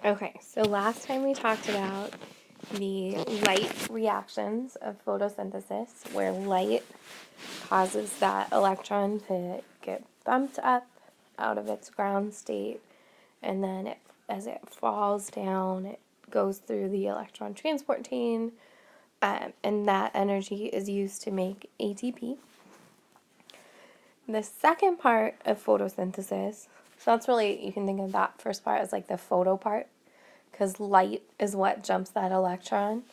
Okay, so last time we talked about the light reactions of photosynthesis, where light causes that electron to get bumped up out of its ground state, and then as it falls down, it goes through the electron transport chain, and that energy is used to make ATP. The second part of photosynthesis, so that's really, you can think of that first part as like the photo part, because light is what jumps that electron.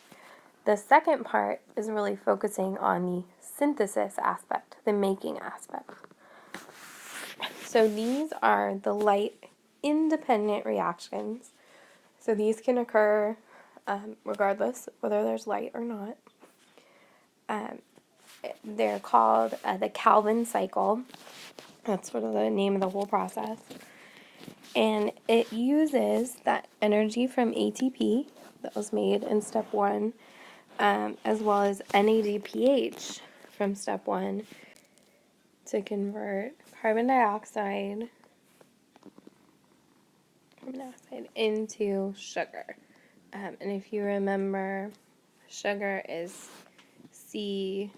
The second part is really focusing on the synthesis aspect, the making aspect. So these are the light independent reactions. So these can occur regardless whether there's light or not. They're called the Calvin cycle. That's sort of the name of the whole process. And it uses that energy from ATP that was made in step 1, as well as NADPH from step 1 to convert carbon dioxide into sugar. And if you remember, sugar is CH2O,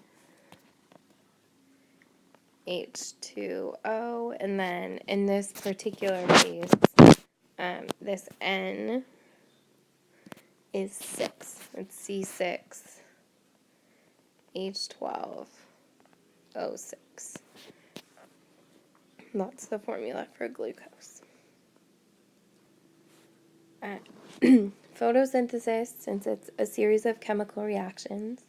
and then in this particular case, this N is 6. It's C6H12O6. That's the formula for glucose. Photosynthesis, since it's a series of chemical reactions,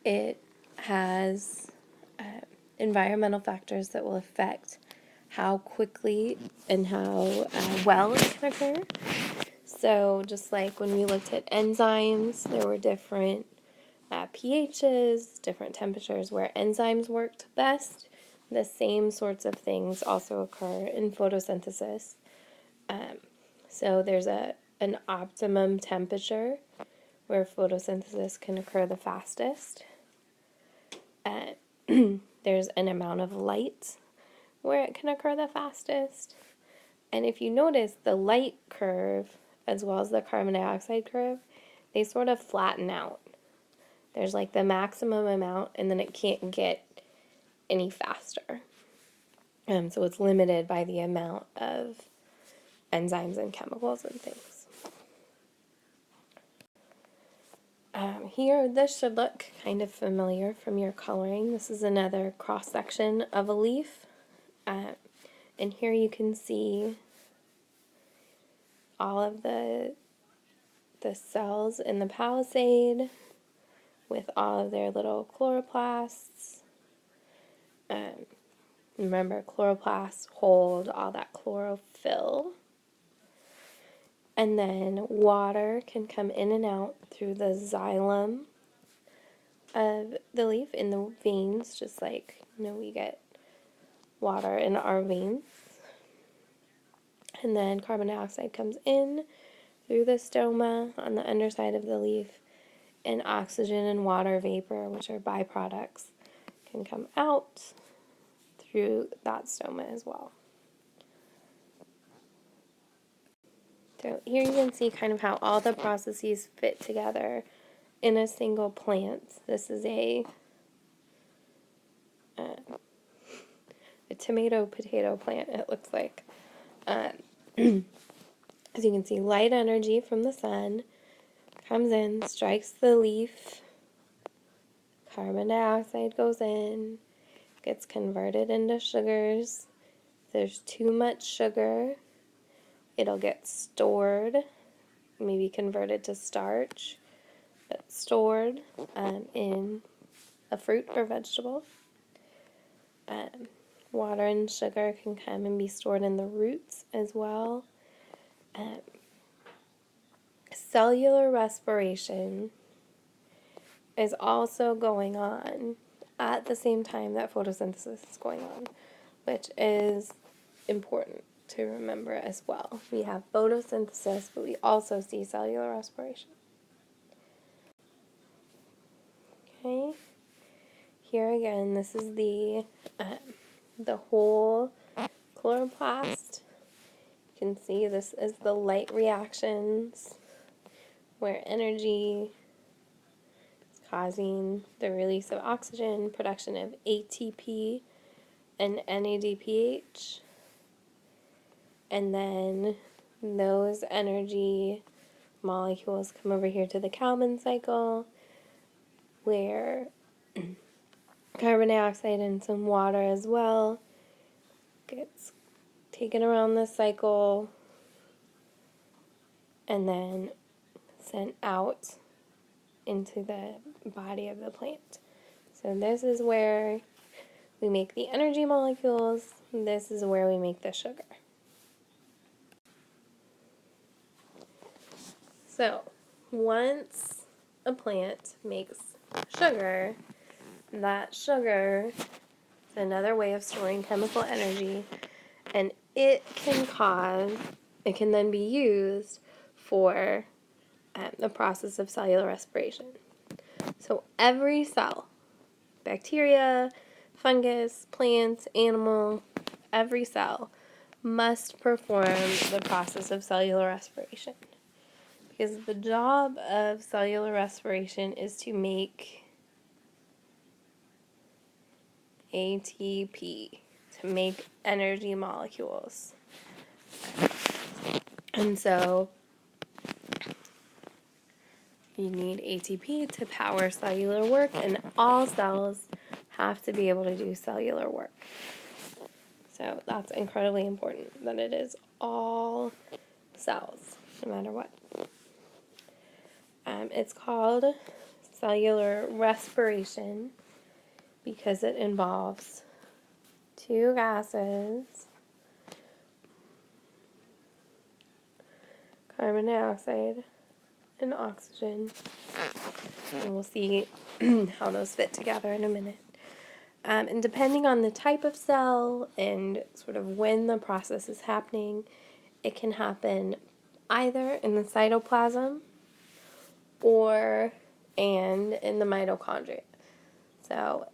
it has environmental factors that will affect how quickly and how well it can occur. So just like when we looked at enzymes, there were different pHs, different temperatures where enzymes worked best. The same sorts of things also occur in photosynthesis. So there's an optimum temperature where photosynthesis can occur the fastest. There's an amount of light where it can occur the fastest. And if you notice, the light curve as well as the carbon dioxide curve, they sort of flatten out. There's like the maximum amount, and then it can't get any faster. So it's limited by the amount of enzymes and chemicals and things. Here, this should look kind of familiar from your coloring. This is another cross-section of a leaf. And here you can see all of the cells in the palisade with all of their little chloroplasts. Remember, chloroplasts hold all that chlorophyll. And then water can come in and out through the xylem of the leaf in the veins, just like, we get water in our veins. And then carbon dioxide comes in through the stoma on the underside of the leaf, and oxygen and water vapor, which are byproducts, can come out through that stoma as well. So here you can see kind of how all the processes fit together in a single plant. This is a tomato-potato plant, it looks like. As you can see, light energy from the sun comes in, strikes the leaf, carbon dioxide goes in, gets converted into sugars. If there's too much sugar, it'll get stored, maybe converted to starch, but stored in a fruit or vegetable. Water and sugar can come and be stored in the roots as well. Cellular respiration is also going on at the same time that photosynthesis is going on, which is important to remember as well. We have photosynthesis, but we also see cellular respiration. Okay, here again, this is the whole chloroplast. can see this is the light reactions where energy is causing the release of oxygen, production of ATP and NADPH, and then those energy molecules come over here to the Kalman cycle where carbon dioxide and some water as well gets taken around this cycle and then sent out into the body of the plant. So this is where we make the energy molecules. This is where we make the sugar. So once a plant makes sugar, that sugar is another way of storing chemical energy, and it can then be used for the process of cellular respiration. So every cell, bacteria, fungus, plants, animal, every cell must perform the process of cellular respiration. Because the job of cellular respiration is to make ATP, to make energy molecules. And so you need ATP to power cellular work, and all cells have to be able to do cellular work. So that's incredibly important, that it is all cells, no matter what. It's called cellular respiration because it involves two gases, carbon dioxide and oxygen, and we'll see how those fit together in a minute. And depending on the type of cell and sort of when the process is happening, it can happen either in the cytoplasm and in the mitochondria. So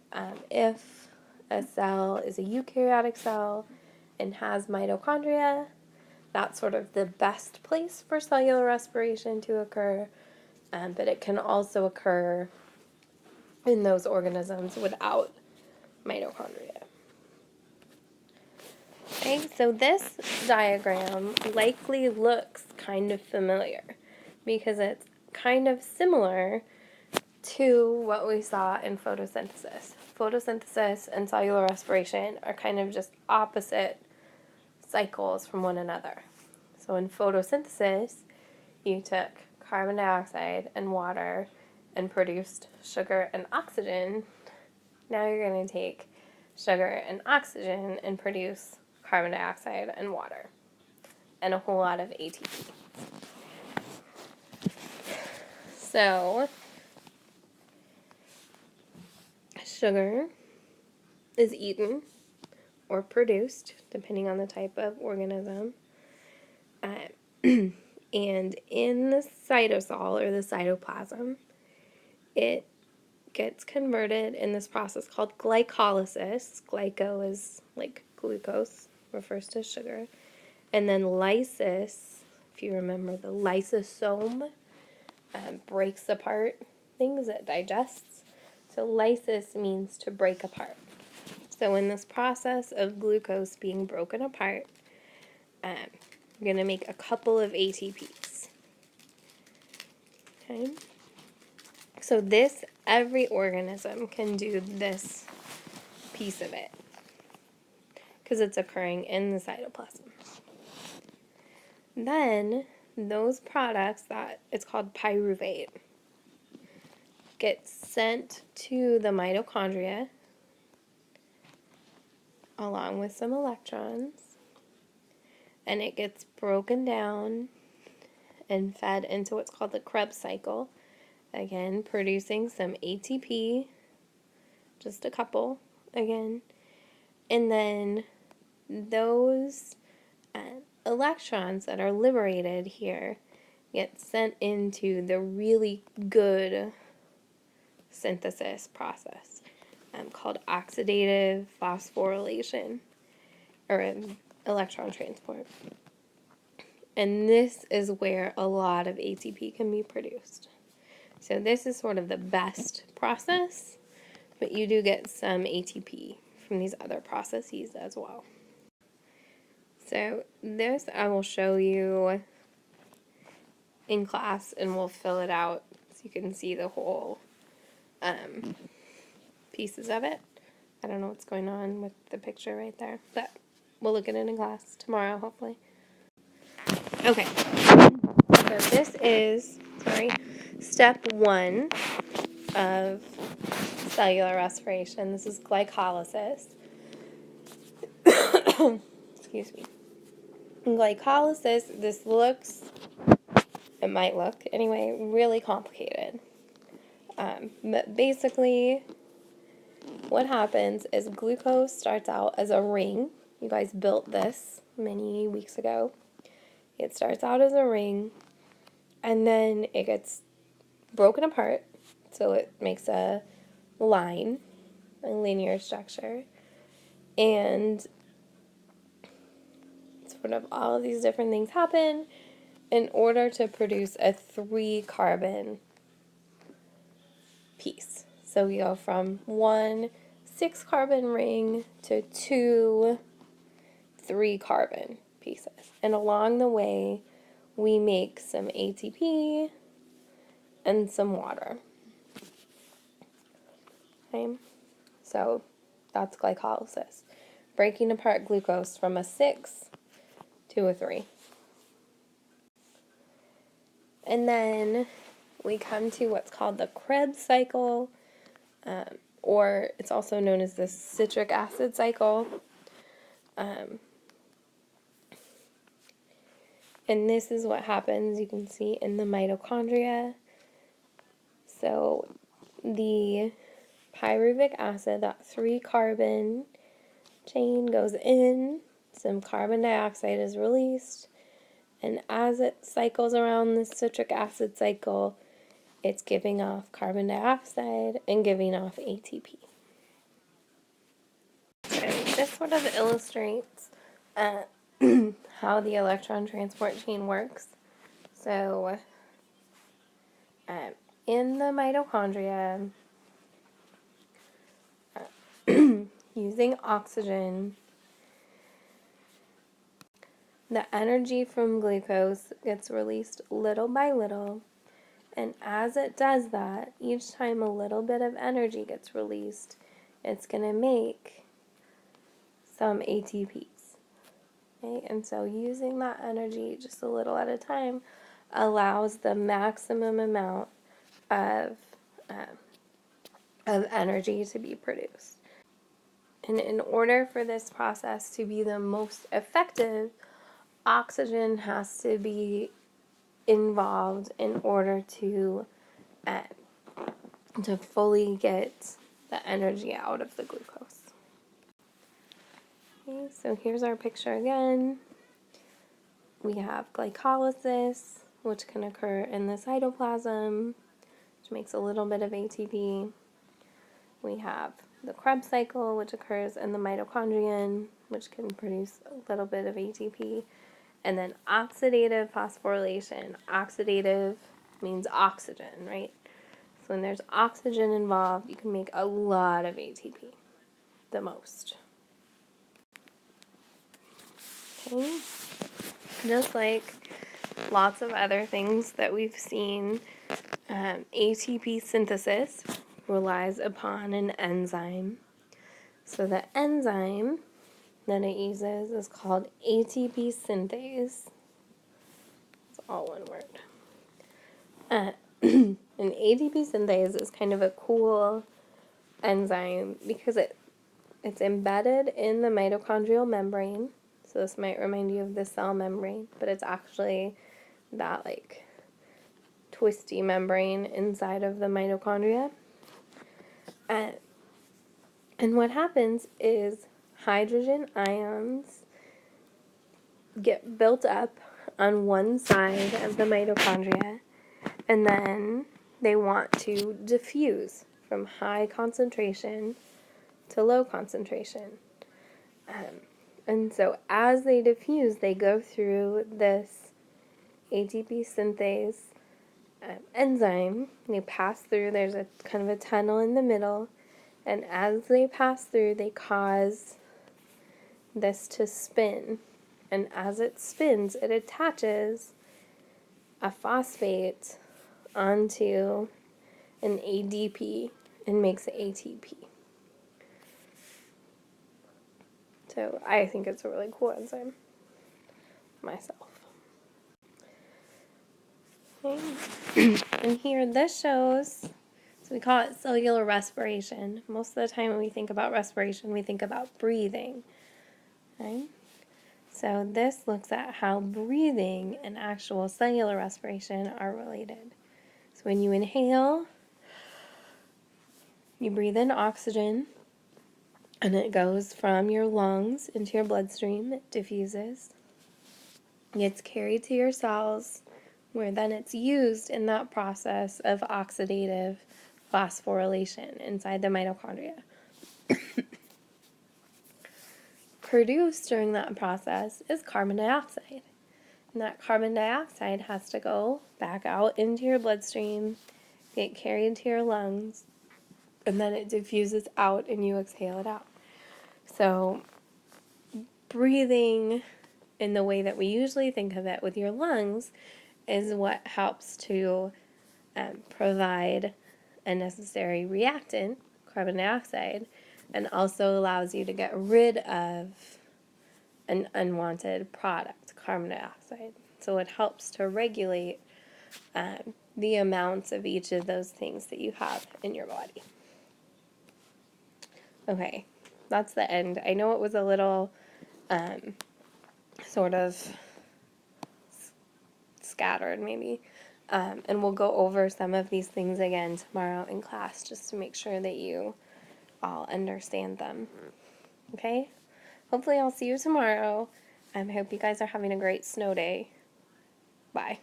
if a cell is a eukaryotic cell and has mitochondria, that's sort of the best place for cellular respiration to occur, but it can also occur in those organisms without mitochondria. Okay, so this diagram likely looks kind of familiar because it's kind of similar to what we saw in photosynthesis. Photosynthesis and cellular respiration are kind of just opposite cycles from one another. So in photosynthesis, you took carbon dioxide and water and produced sugar and oxygen. Now you're going to take sugar and oxygen and produce carbon dioxide and water and a whole lot of ATP. So sugar is eaten or produced, depending on the type of organism. And in the cytosol, or the cytoplasm, it gets converted in this process called glycolysis. Glyco is like glucose, refers to sugar. And then lysis, if you remember, the lysosome breaks apart things, it digests. So lysis means to break apart. So in this process of glucose being broken apart, I'm going to make a couple of ATPs. Okay. So every organism can do this piece of it because it's occurring in the cytoplasm. Then those products, that it's called pyruvate, get sent to the mitochondria along with some electrons, and it gets broken down and fed into what's called the Krebs cycle, again producing some ATP, just a couple again, and then those electrons that are liberated here get sent into the really good synthesis process called oxidative phosphorylation, or electron transport. And this is where a lot of ATP can be produced. So this is sort of the best process, but you do get some ATP from these other processes as well. So this I will show you in class, and we'll fill it out so you can see the whole pieces of it. I don't know what's going on with the picture right there, but we'll look at it in class tomorrow, hopefully. Okay, so this is, step 1 of cellular respiration. This is glycolysis. Excuse me. In glycolysis, it might look anyway, really complicated. But basically, what happens is glucose starts out as a ring. You guys built this many weeks ago. It starts out as a ring, and then it gets broken apart, so it makes a line, a linear structure, and sort of all of these different things happen in order to produce a 3-carbon piece. So we go from 1 6-carbon ring to 2 3-carbon pieces. And along the way, we make some ATP and some water. Okay? So that's glycolysis. Breaking apart glucose from a 6 to a 3. And then we come to what's called the Krebs cycle, or it's also known as the citric acid cycle. And this is what happens, you can see, in the mitochondria. So the pyruvic acid, that 3-carbon chain, goes in, some carbon dioxide is released, and as it cycles around the citric acid cycle, it's giving off carbon dioxide and giving off ATP. So this sort of illustrates how the electron transport chain works. So in the mitochondria, using oxygen, the energy from glucose gets released little by little, and as it does that, each time a little bit of energy gets released, it's going to make some ATPs. Okay? And so using that energy just a little at a time allows the maximum amount of energy to be produced. And in order for this process to be the most effective, oxygen has to be involved in order to fully get the energy out of the glucose. Okay, so here's our picture again. We have glycolysis, which can occur in the cytoplasm, which makes a little bit of ATP. We have the Krebs cycle, which occurs in the mitochondrion, which can produce a little bit of ATP. And then oxidative phosphorylation. Oxidative means oxygen, right? So when there's oxygen involved, you can make a lot of ATP, the most. Okay. Just like lots of other things that we've seen, ATP synthesis relies upon an enzyme. So the enzyme that it uses is called ATP synthase. It's all one word. And ATP synthase is kind of a cool enzyme because it's embedded in the mitochondrial membrane. So this might remind you of the cell membrane, but it's actually that like twisty membrane inside of the mitochondria. And what happens is hydrogen ions get built up on one side of the mitochondria, and then they want to diffuse from high concentration to low concentration. And so as they diffuse, they go through this ATP synthase enzyme. They pass through, there's a kind of a tunnel in the middle, and as they pass through, they cause this to spin. And as it spins, it attaches a phosphate onto an ADP and makes ATP. So I think it's a really cool enzyme myself. Okay. And here this shows, so we call it cellular respiration. Most of the time when we think about respiration, we think about breathing. Okay? So this looks at how breathing and actual cellular respiration are related. So when you inhale, you breathe in oxygen, and it goes from your lungs into your bloodstream. It diffuses. It gets carried to your cells, where then it's used in that process of oxidative phosphorylation inside the mitochondria. Produced during that process is carbon dioxide. And that carbon dioxide has to go back out into your bloodstream, get carried to your lungs, and then it diffuses out and you exhale it out. So breathing in the way that we usually think of it with your lungs is what helps to provide a necessary reactant, carbon dioxide, and also allows you to get rid of an unwanted product, carbon dioxide. So it helps to regulate the amounts of each of those things that you have in your body. Okay, that's the end. I know it was a little sort of scattered maybe, and we'll go over some of these things again tomorrow in class just to make sure that you all understand them. Okay? Hopefully I'll see you tomorrow. I hope you guys are having a great snow day. Bye.